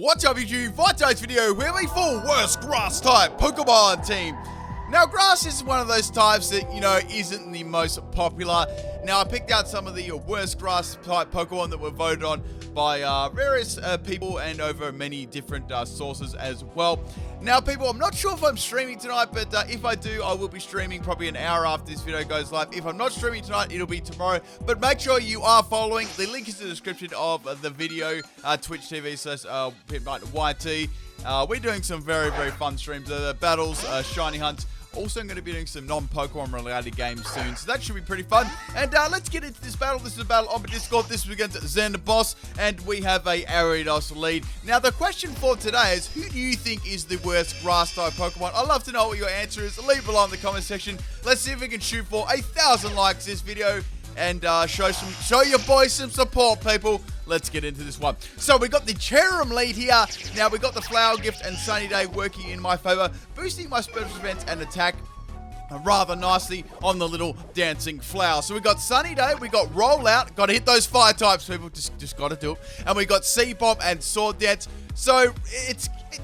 What's up YouTube? For today's video, we have a full worst grass type Pokemon team. Now grass is one of those types that, isn't the most popular. Now I picked out some of the worst grass type Pokemon that were voted on by various people and over many different sources as well. Now people, I'm not sure if I'm streaming tonight, but if I do, I will be streaming probably an hour after this video goes live. If I'm not streaming tonight, it'll be tomorrow. But make sure you are following. The link is in the description of the video, Twitch TV / Pimpnite YT. We're doing some very, very fun streams. The battles, shiny hunts. Also, I'm going to be doing some non-Pokemon related games soon, so that should be pretty fun. And let's get into this battle. This is a battle on my Discord. This is against Xanderboss, and we have a Ariados lead. Now, the question for today is, who do you think is the worst grass-type Pokemon? I'd love to know what your answer is. Leave it below in the comment section. Let's see if we can shoot for 1,000 likes this video and show your boys some support, people. Let's get into this one. So we got the Cherrim lead here. Now we got the Flower Gift and Sunny Day working in my favor, boosting my special defense and attack rather nicely on the little dancing flower. So we got Sunny Day, we got Rollout, got to hit those fire types, people, just got to do it. And we got C-Bomb and Sword Dance. So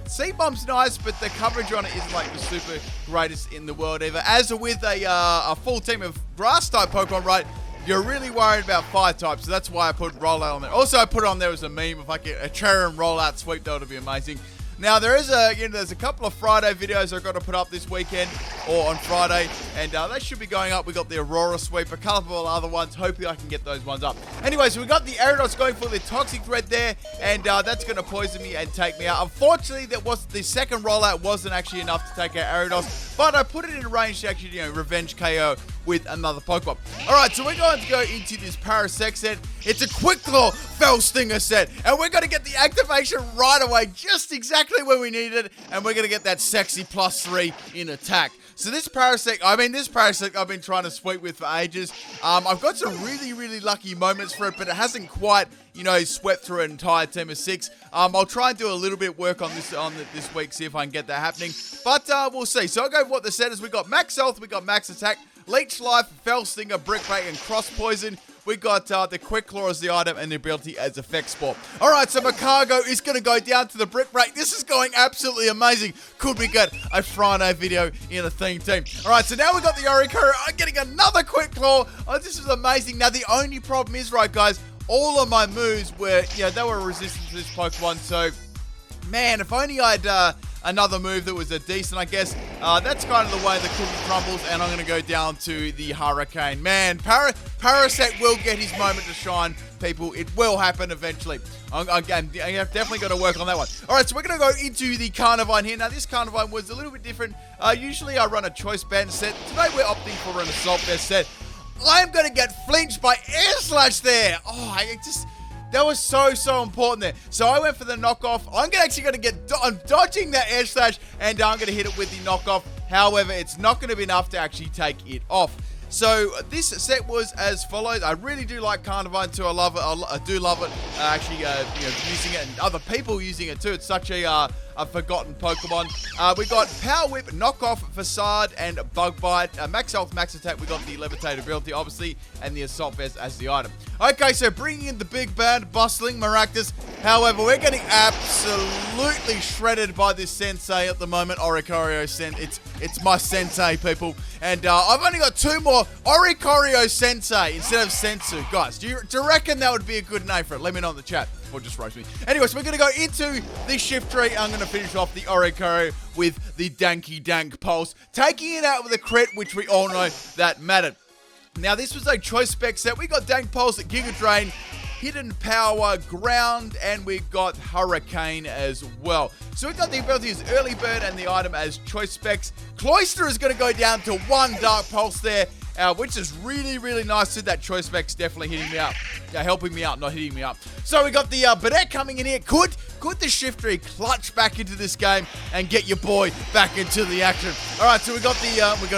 C-Bomb's nice, but the coverage on it isn't like the super greatest in the world either. As with a full team of grass type Pokemon, right? You're really worried about fire types, so that's why I put Rollout on there. Also, I put it on there as a meme. If I get a Cherrim Rollout sweep, that would be amazing. Now, there's a couple of Friday videos I've got to put up this weekend, or on Friday, and they should be going up. We got the Aurora sweep, a couple of other ones. Hopefully, I can get those ones up. Anyway, so we got the Ariados going for the Toxic Thread there, and that's going to poison me and take me out. Unfortunately, the second Rollout wasn't actually enough to take out Ariados, but I put it in range to actually, revenge KO with another Pokemon. Alright, so we're going to go into this Parasect set. It's a Quick Claw Fell Stinger set, and we're going to get the activation right away, just exactly when we need it, and we're going to get that sexy +3 in attack. So this Parasect I've been trying to sweep with for ages. I've got some really, really lucky moments for it, but it hasn't quite, swept through an entire team of 6. I'll try and do a little bit of work on this week, see if I can get that happening. But we'll see. So I'll go with what the set is. We got Max Health, we got Max Attack, Leech Life, Fell Stinger, Brick Break, and Cross Poison. We got the Quick Claw as the item and the ability as Effect Spore. Alright, so Macargo is going to go down to the Brick Break. This is going absolutely amazing. Could we get a Friday video in a theme team? Alright, so now we got the Oricorio. I'm getting another Quick Claw. Oh, this is amazing. Now, the only problem is, right, guys, all of my moves were, they were resistant to this Pokemon. So, man, if only I'd another move that was decent, I guess. That's kind of the way the cookie crumbles, and I'm going to go down to the Hurricane. Man, Parasect will get his moment to shine, people. It will happen eventually. I'm definitely going to work on that one. Alright, so we're going to go into the Carnivine here. Now, this Carnivine was a little bit different. Usually, I run a Choice Band set. Today, we're opting for an Assault Vest set. I'm going to get flinched by Air Slash there. Oh, that was so important there. So I went for the knockoff. I'm dodging that Air Slash, and I'm going to hit it with the knockoff. However, it's not going to be enough to actually take it off. So this set was as follows. I really do like Carnivine too. I love it. I do love it. Actually, using it and other people using it too. It's such a forgotten Pokemon. We got Power Whip, Knockoff, Facade, and Bug Bite. Max Health, Max Attack. We got the Levitate ability, obviously, and the Assault Vest as the item. Okay, so bringing in the big band, Bustling Maractus. However, we're getting absolutely shredded by this Sensei at the moment. Oricorio it's my Sensei, people. And I've only got 2 more Oricorio Sensei instead of Sensu. Guys, do you reckon that would be a good name for it? Let me know in the chat. Or just roast me. Anyway, so we're going to go into the Shiftry. I'm going to finish off the Oricorio with the Danky Dank Pulse. Taking it out with a crit, which we all know that mattered. Now, this was a Choice Spec set. We got Dank Pulse, Giga Drain, Hidden Power, Ground, and we got Hurricane as well. So we got the ability as Early Bird and the item as Choice Specs. Cloyster is going to go down to 1 Dark Pulse there, which is really, really nice. That Choice Specs definitely hitting me out. Helping me out, not hitting me up. So we got the Badette coming in here. Could the Shiftry clutch back into this game and get your boy back into the action? Alright, so we got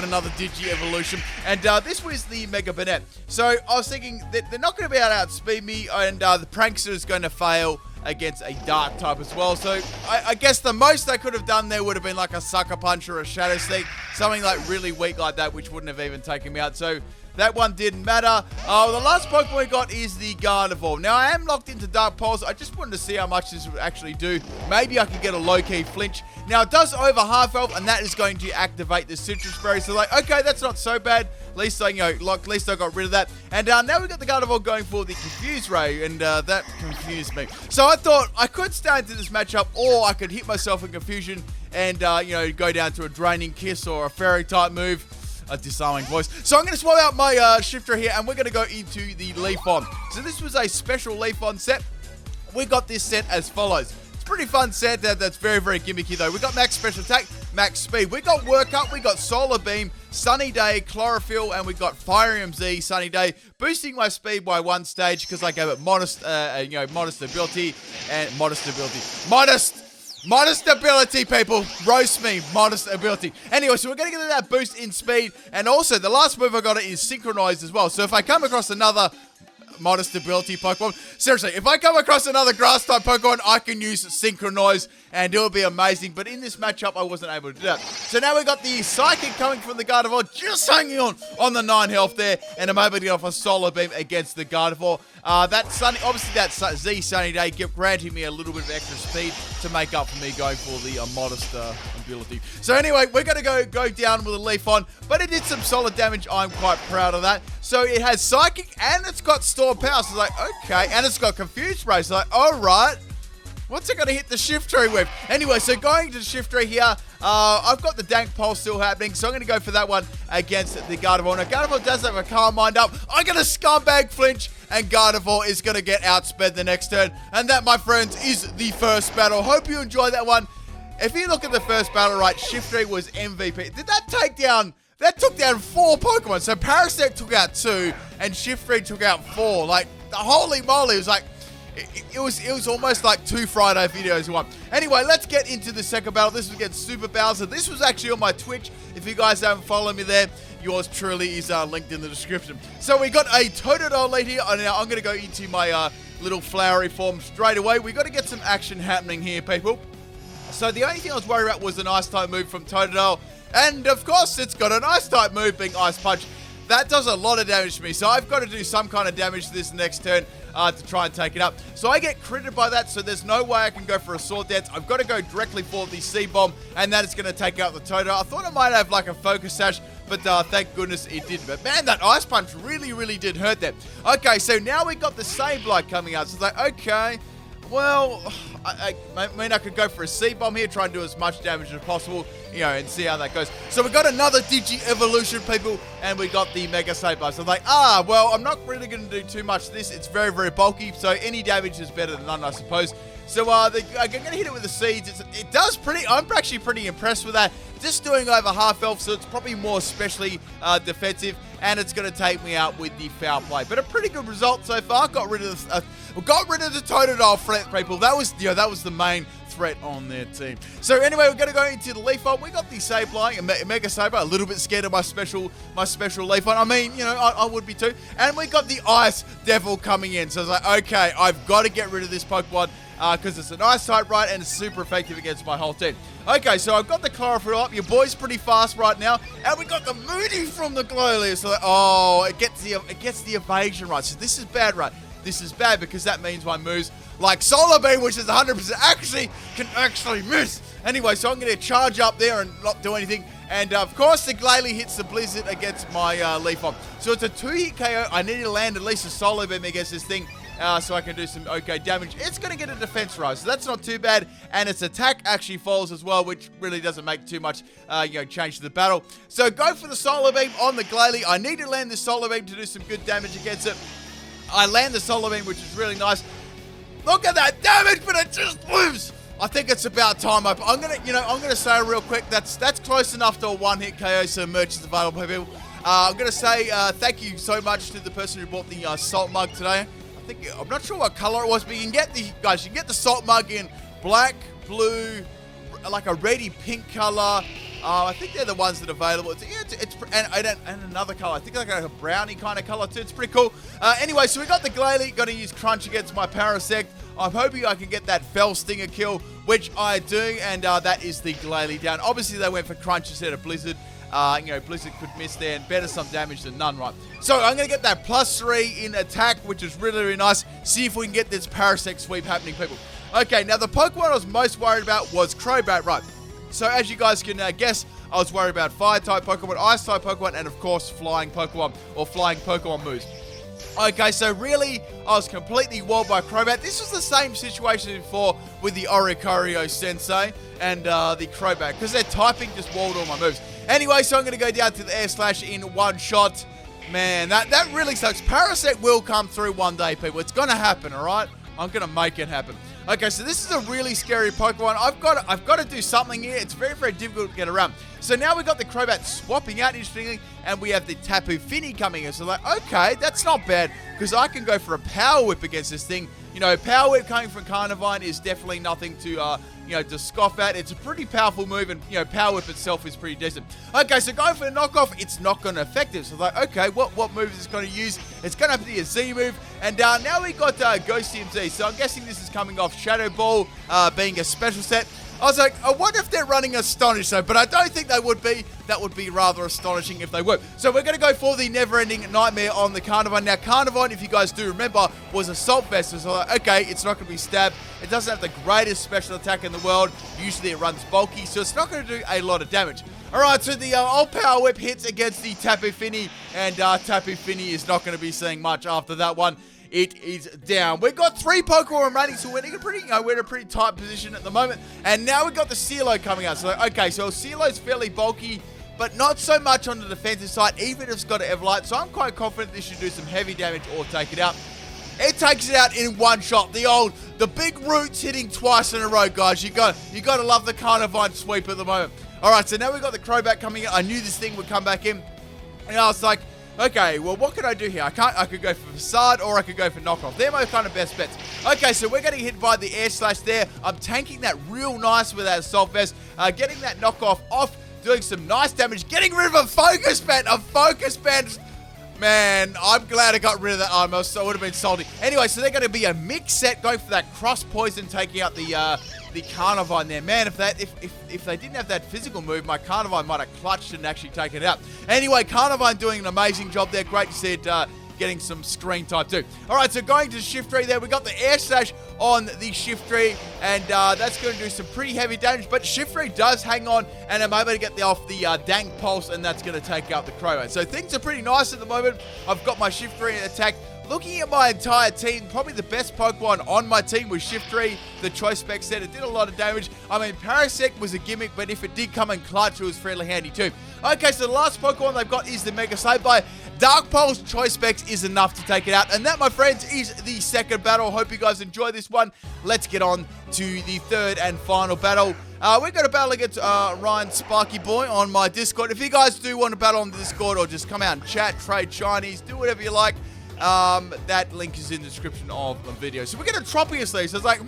another Digi Evolution, and this was the Mega Badette. So I was thinking that they're not going to be able to outspeed me, and the Prankster is going to fail against a Dark type as well. So I guess the most they could have done there would have been like a Sucker Punch or a Shadow Sneak, something like really weak like that, which wouldn't have even taken me out. So That one didn't matter. The last Pokemon we got is the Gardevoir. Now, I am locked into Dark Pulse. I just wanted to see how much this would actually do. Maybe I could get a low-key flinch. Now, it does over half health, and that is going to activate the Citrus Berry. So, like, okay, that's not so bad. At least I, at least I got rid of that. And now we've got the Gardevoir going for the Confuse Ray, and that confused me. So I thought I could stay into this matchup, or I could hit myself in Confusion and, go down to a Draining Kiss or a Fairy-type move. A disarming voice. So I'm going to swap out my Shiftry here, and we're going to go into the Leaf-On. So this was a special Leaf-On set. We got this set as follows. It's a pretty fun set that's very, very gimmicky though. We got max special attack, max speed. We got Work Up, we got Solar Beam, Sunny Day, Chlorophyll, and we got Fire MZ, Sunny Day, boosting my speed by 1 stage because I gave it modest ability and modest ability, people. Roast me. Modest ability. Anyway, so we're going to get that boost in speed. And also, the last move I got is synchronized as well. So if I come across another modest ability Pokemon, seriously, if I come across another grass-type Pokemon, I can use Synchronize, and it'll be amazing. But in this matchup, I wasn't able to do that. So now we got the Psychic coming from the Gardevoir, just hanging on the 9 health there. And I'm able to get off a Solar Beam against the Gardevoir. That Z Sunny Day granting me a little bit of extra speed to make up for me going for the modest ability. So anyway, we're going to go down with a Leaf-On, but it did some solid damage. I'm quite proud of that. So it has Psychic and it's got Store Power. So it's like, okay, and it's got Confused Ray. So like, all right. What's it going to hit the Shiftry with? Anyway, so going to Shiftry here, I've got the Dank Pulse still happening, so I'm going to go for that one against the Gardevoir. Now, Gardevoir does have a Calm Mind up. I get a Scumbag Flinch, and Gardevoir is going to get outsped the next turn. And that, my friends, is the first battle. Hope you enjoyed that one. If you look at the first battle, right, Shiftry was MVP. Did that take down... That took down 4 Pokemon. So Parasect took out 2, and Shiftry took out 4. Like, holy moly, it was like... It was almost like 2 Friday videos in one. Anyway, let's get into the second battle. This was against Super Bowser. This was actually on my Twitch. If you guys haven't followed me there, yours truly is linked in the description. So we got a Totodile lead here. Now I'm going to go into my little flowery form straight away. We got to get some action happening here, people. So the only thing I was worried about was an Ice-type move from Totodile. And of course, it's got an Ice-type move being Ice Punch. That does a lot of damage to me, so I've got to do some kind of damage to this next turn to try and take it up. So I get critted by that, so there's no way I can go for a Sword Dance. I've got to go directly for the C-Bomb, and that is going to take out the Totodile. I thought I might have like a Focus Sash, but thank goodness it didn't. But man, that Ice Punch really, really did hurt them. Okay, so now we got the Sableye coming out. So it's like, okay, well, I mean, I could go for a C-Bomb here, try and do as much damage as possible, and see how that goes. So we got another Digi-Evolution, people, and we got the Mega Sableye. So like, well, I'm not really going to do too much of this. It's very, very bulky, so any damage is better than none, I suppose. So I'm going to hit it with the Seeds. It does I'm actually pretty impressed with that. Just doing over half health, so it's probably more especially defensive, and it's going to take me out with the Foul Play. But a pretty good result so far. Got rid of the Totodile threat, people. That was the main threat on their team. So anyway, we're going to go into the Leaf-On. We got the Sableye, Mega Sableye. A little bit scared of my special Leaf-On. I mean, I would be too. And we got the Ice Devil coming in. So I was like, okay, I've got to get rid of this Pokemon because it's an Ice type, right, and it's super effective against my whole team. Okay, so I've got the Chlorophyll up. Your boy's pretty fast right now, and we got the Moody from the Glalie. So it gets the evasion right. So this is bad, right? This is bad because that means my moves like Solar Beam, which is 100% can actually miss. Anyway, so I'm going to charge up there and not do anything. And of course, the Glalie hits the Blizzard against my Leaf-On. So it's a 2-hit KO. I need to land at least a Solar Beam against this thing. So I can do some okay damage. It's going to get a defense rise, so that's not too bad. And its attack actually falls as well, which really doesn't make too much change to the battle. So go for the Solar Beam on the Glalie. I need to land the Solar Beam to do some good damage against it. I land the Solar Beam, which is really nice. Look at that damage, but it just moves. I think it's about time. I'm gonna say real quick. That's close enough to a 1-hit KO. So merch is available, people. I'm gonna say thank you so much to the person who bought the salt mug today. I'm not sure what color it was, but you can get the salt mug in black, blue, like a reddy pink color. I think they're the ones that are available. And another color. I think like a brownie kind of color too. It's pretty cool. Anyway, so we got the Glalie. Got to use Crunch against my Parasect. I'm hoping I can get that Fell Stinger kill, which I do, and that is the Glalie down. Obviously, they went for Crunch instead of Blizzard. Blizzard could miss there and better some damage than none, right? So I'm going to get that +3 in attack, which is really, really nice. See if we can get this Parasect sweep happening, people. Okay, now the Pokemon I was most worried about was Crobat, right? So as you guys can guess, I was worried about Fire-type Pokemon, Ice-type Pokemon, and of course, Flying Pokemon, or Flying Pokemon moves. Okay, so really, I was completely walled by Crobat. This was the same situation before with the Oricorio Sensei and the Crobat, because their typing just walled all my moves. Anyway, so I'm going to go down to the Air Slash in one shot. Man, that really sucks. Parasect will come through one day, people. It's going to happen, all right? I'm going to make it happen. Okay, so this is a really scary Pokemon. I've got to do something here. It's very, very difficult to get around. So now we've got the Crobat swapping out, interestingly, and we have the Tapu Fini coming in. So like, okay, that's not bad, because I can go for a Power Whip against this thing. You know, Power Whip coming from Carnivine is definitely nothing to, to scoff at. It's a pretty powerful move, and, Power Whip itself is pretty decent. Okay, so going for the knockoff, it's not going to affect it. So like, okay, what move is it going to use? It's going to have to be a Z move. And now we got Ghost TMZ. So I'm guessing this is coming off Shadow Ball, being a special set. I was like, I wonder if they're running Astonish though, but I don't think they would be. That would be rather astonishing if they were. So we're going to go for the Never-Ending Nightmare on the Carnivine. Now, Carnivine, if you guys do remember, was Assault Vest. So like, okay, it's not going to be stabbed. It doesn't have the greatest special attack in the world. Usually it runs bulky, so it's not going to do a lot of damage. Alright, so the old Power Whip hits against the Tapu Fini, and Tapu Fini is not going to be seeing much after that one. It is down. We've got 3 Pokemon remaining, so we're in a pretty tight position at the moment. And now we've got the Sealo coming out. So, okay, so Sealo's fairly bulky, but not so much on the defensive side, even if it's got an Everlight. So I'm quite confident this should do some heavy damage or take it out. It takes it out in one shot. The big roots hitting twice in a row, guys. You got to love the Carnivine sweep at the moment. All right, so now we've got the Crobat coming in. I knew this thing would come back in, and I was like, okay, well, what can I do here? I could go for Facade, or I could go for Knockoff. They're my kind of best bets. Okay, so we're getting hit by the Air Slash there. I'm tanking that real nice with that Assault Vest. Getting that Knockoff off, doing some nice damage. Getting rid of a Focus Band. A Focus Band. Man, I'm glad I got rid of that armor, so it would have been salty. Anyway, so they're going to be a mix set, going for that Cross Poison, taking out the Carnivine there. Man, if they didn't have that physical move, my Carnivine might have clutched and actually taken it out. Anyway, Carnivine doing an amazing job there. Great to see it getting some screen type too. Alright, so going to Shiftry there, we got the Air Slash on the Shiftry, and that's going to do some pretty heavy damage, but Shiftry does hang on, and I'm able to get off the Dank Pulse, and that's going to take out the Crobat. So things are pretty nice at the moment. I've got my Shiftry attack. Looking at my entire team, probably the best Pokemon on my team was Shiftry, the Choice Spec set. It did a lot of damage. I mean, Parasect was a gimmick, but if it did come in clutch, it was fairly handy too. Okay, so the last Pokemon they've got is the Mega Sableye. Dark Pulse Choice Specs is enough to take it out. And that, my friends, is the second battle. Hope you guys enjoyed this one. Let's get on to the third and final battle. We're going to battle against Ryan Sparky Boy on my Discord. If you guys do want to battle on the Discord, or just come out and chat, trade shinies, do whatever you like, that link is in the description of the video. So we're going to Tropius there. So it's like,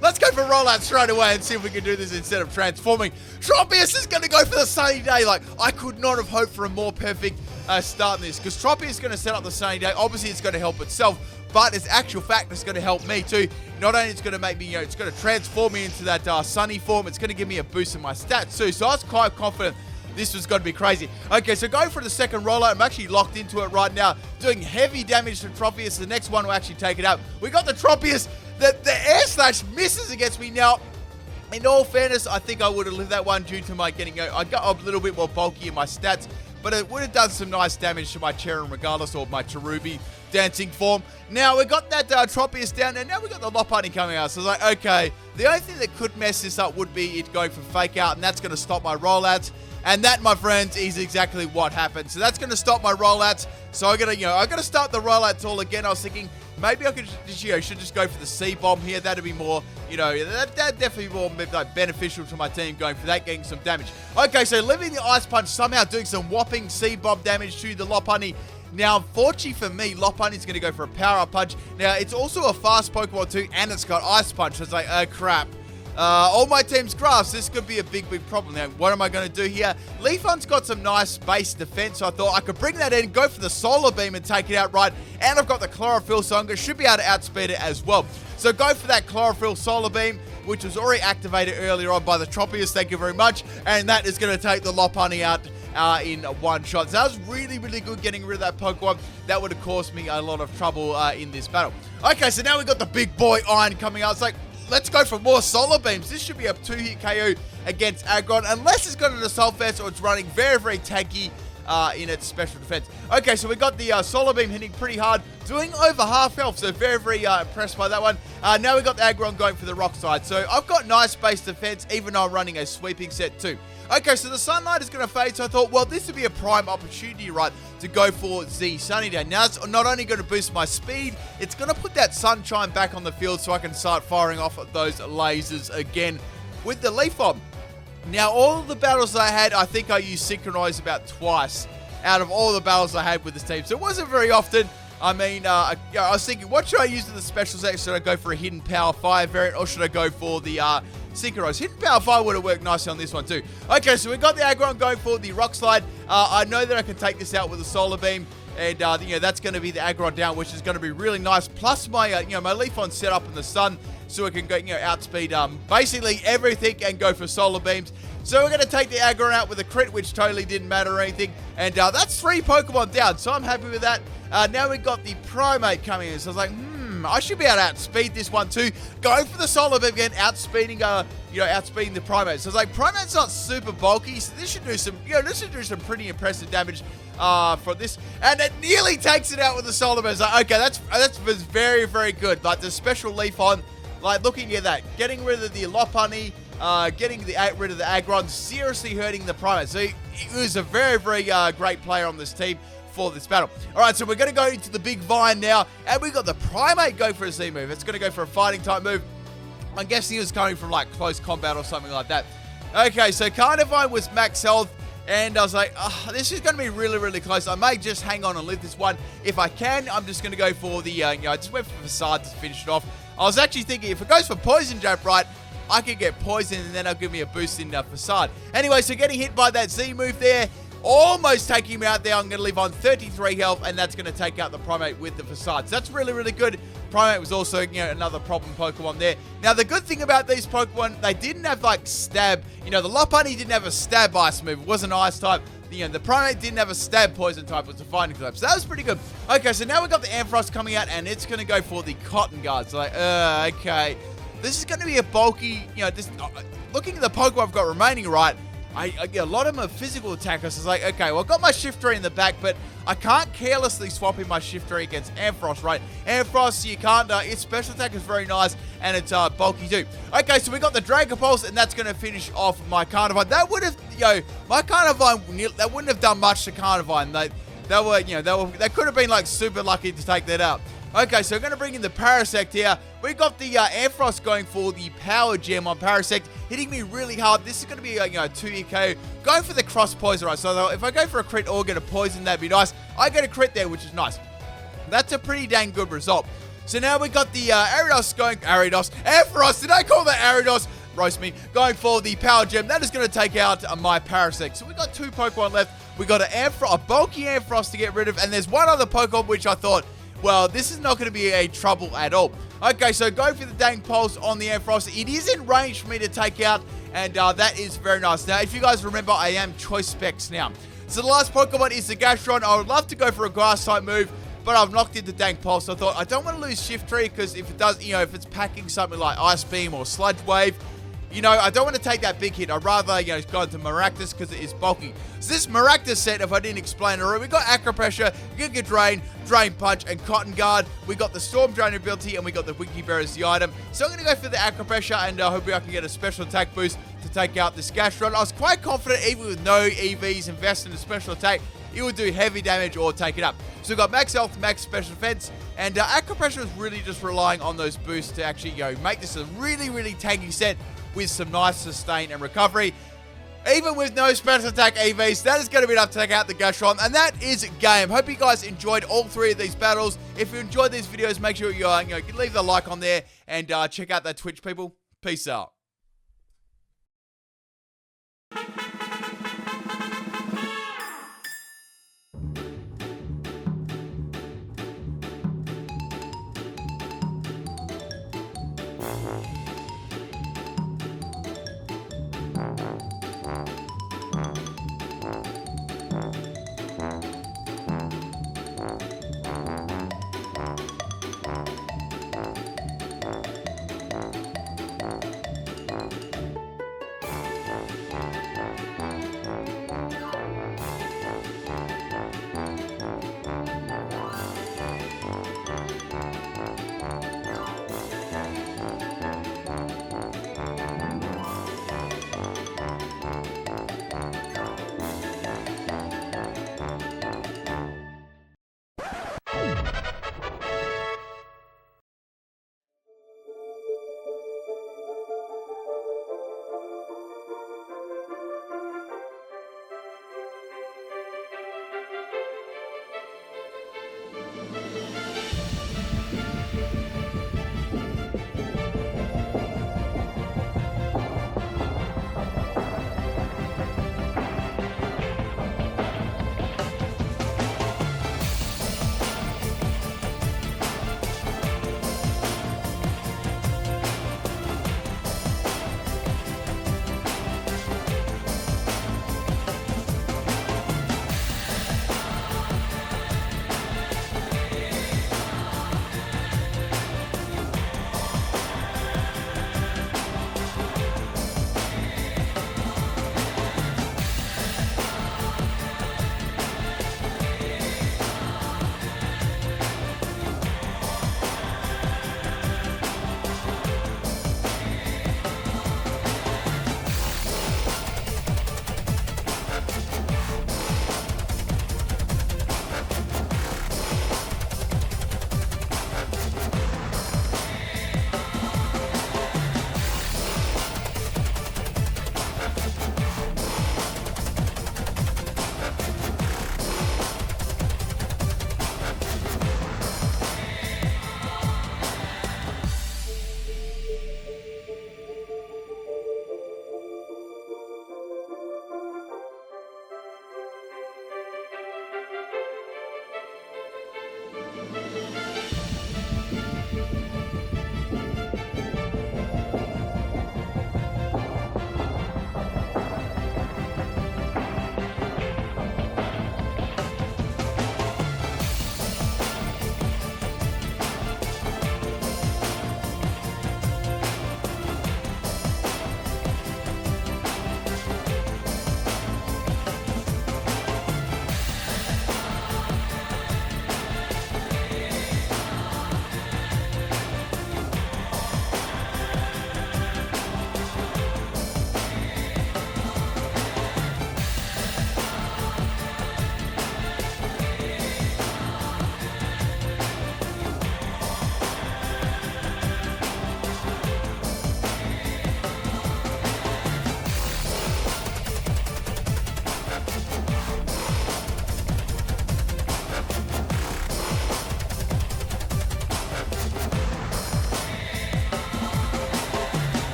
let's go for rollout straight away and see if we can do this instead of transforming. Tropius is going to go for the Sunny Day. Like, I could not have hoped for a more perfect start in this, because Tropius is going to set up the Sunny Day. Obviously, it's going to help itself, but its actual fact, it's going to help me too. Not only it's going to make me, it's going to transform me into that sunny form, it's going to give me a boost in my stats too. So I was quite confident this was going to be crazy. Okay, so going for the second rollout. I'm actually locked into it right now, doing heavy damage to Tropius. The next one will actually take it out. We got the Tropius. The Air Slash misses against me now. In all fairness, I think I would have lived that one due to my I got a little bit more bulky in my stats, but it would have done some nice damage to my Cherin regardless, or my Cherubi dancing form. Now we got that Tropius down, and now we got the Lopunny coming out. So it's like, okay, the only thing that could mess this up would be it going for Fake Out, and that's going to stop my rollouts. And that, my friends, is exactly what happened. So that's going to stop my rollouts. So I got to start the rollouts all again. I was thinking maybe I could should just go for the C-Bomb here. That'd be more, that'd definitely be more beneficial to my team, going for that, getting some damage. Okay, so living the Ice Punch, somehow doing some whopping C-Bomb damage to the Lopunny. Now, unfortunately for me, Lopunny's going to go for a Power-Up Punch. Now, it's also a fast Pokemon too, and it's got Ice Punch. So it's like, oh crap. All my team's grass. This could be a big problem. Now, what am I going to do here? Leafeon's got some nice base defense, so I thought I could bring that in, go for the Solar Beam and take it out right. And I've got the Chlorophyll, so I should be able to outspeed it as well. So go for that Chlorophyll Solar Beam. which was already activated earlier on by the Tropius, thank you very much, and that is going to take the Lopunny out in one shot. So that was really, really good getting rid of that Pokemon. That would have caused me a lot of trouble in this battle. Okay, so now we got the big boy Iron coming out. It's like, let's go for more Solar Beams. This should be a 2-hit KO against Aggron, unless it's got an Assault Vest or it's running very, very tanky in its special defense. Okay, so we got the Solar Beam hitting pretty hard, doing over half health, so very, very impressed by that one. Now we got the Aggron going for the rock side, so I've got nice base defense, even though I'm running a sweeping set too. Okay, so the sunlight is going to fade, so I thought, well, this would be a prime opportunity, right, to go for the Sunny Day. Now, it's not only going to boost my speed, it's going to put that sunshine back on the field so I can start firing off those lasers again with the Leaf Bomb. Now, all of the battles I had, I think I used Synchronize about twice out of all the battles I had with this team. So it wasn't very often. I mean, I was thinking, what should I use in the special set? Should I go for a Hidden Power Fire variant, or should I go for the Synchronize? Hidden Power Fire would have worked nicely on this one too. Okay, so we got the Aggron going for the Rock Slide. I know that I can take this out with a Solar Beam, and that's going to be the Aggron down, which is going to be really nice. Plus my my Leaf on set up in the sun, so it can go outspeed basically everything and go for Solar Beams. So we're going to take the Aggron out with a crit, which totally didn't matter or anything. And that's 3 Pokemon down, so I'm happy with that. Now we've got the Primate coming in. So I was like, I should be able to outspeed this one too. Going for the Solar Beam again, outspeeding the Primate. So I was like, Primate's not super bulky, so this should do some, pretty impressive damage for this. And it nearly takes it out with the Solar Beam. So okay, that's very, very good. Like the special Leaf on, like looking at that, getting rid of the Lopunny, getting rid of the Aggron, seriously hurting the Primate. So he was a very, very great player on this team for this battle. Alright, so we're going to go into the big vine now, and we got the Primate go for a Z move. It's going to go for a fighting type move. I'm guessing he was coming from like close combat or something like that. Okay, so Carnivine was max health, and I was like, this is going to be really, really close. I may just hang on and live this one. If I can, I'm just going to go for the, I just went for Facade to finish it off. I was actually thinking, if it goes for Poison Jab, right, I could get poisoned and then it'll give me a boost in Facade. Anyway, so getting hit by that Z move there, almost taking him out there. I'm going to live on 33 health, and that's going to take out the Primate with the Facade. So that's really, really good. Primate was also, another problem Pokemon there. Now, the good thing about these Pokemon, they didn't have, like, Stab. The Lopunny didn't have a Stab Ice move. It was an Ice type. The Primate didn't have a Stab Poison type. It was a Fighting type. So that was pretty good. Okay, so now we've got the Ampharos coming out, and it's going to go for the Cotton Guard. So, like, okay. This is going to be a bulky, looking at the Pokemon I've got remaining, right, a lot of them are physical attackers. So it's like, okay, well, I've got my Shiftry in the back, but I can't carelessly swap in my Shiftry against Ampharos, right? Ampharos, you can't, its special attack is very nice, and it's bulky too. Okay, so we got the Dragon Pulse, and that's going to finish off my Carnivine. That would have, my Carnivine, that wouldn't have done much to Carnivine. They could have been, like, super lucky to take that out. Okay, so we're going to bring in the Parasect here. We got the Ampharos going for the Power Gem on Parasect, hitting me really hard. This is going to be a 2-hit KO. Going for the Cross Poison, right? So if I go for a crit or get a poison, that'd be nice. I get a crit there, which is nice. That's a pretty dang good result. So now we got the Ampharos. Did I call that Aridos? Roast me. Going for the Power Gem. That is going to take out my Parasect. So we got 2 Pokemon left. We got a bulky Ampharos to get rid of, and there's one other Pokemon which I thought, well, this is not going to be a trouble at all. Okay, so go for the dang pulse on the Ampharos. It is in range for me to take out, and that is very nice. Now, if you guys remember, I am choice specs now. So the last Pokemon is the Gastron. I would love to go for a grass type move, but I've knocked into dang pulse. So I thought I don't want to lose Shiftry, because if it does, if it's packing something like Ice Beam or Sludge Wave, I don't want to take that big hit. I'd rather, go into Maractus because it is bulky. So this Maractus set, if I didn't explain it already, we got Acro Pressure, Giga Drain, Drain Punch, and Cotton Guard. We got the Storm Drain ability, and we got the Wiki Bear as the item. So I'm going to go for the Acro Pressure, and hopefully I can get a special attack boost to take out this Gastron. I was quite confident, even with no EVs invested in a special attack, it would do heavy damage or take it up. So we've got max health, max special defense, and Acro Pressure is really just relying on those boosts to actually, make this a really, really tanky set with some nice sustain and recovery. Even with no special attack EVs, that is going to be enough to take out the Gastron, and that is game. Hope you guys enjoyed all 3 of these battles. If you enjoyed these videos, make sure you leave the like on there, and check out that Twitch, people. Peace out.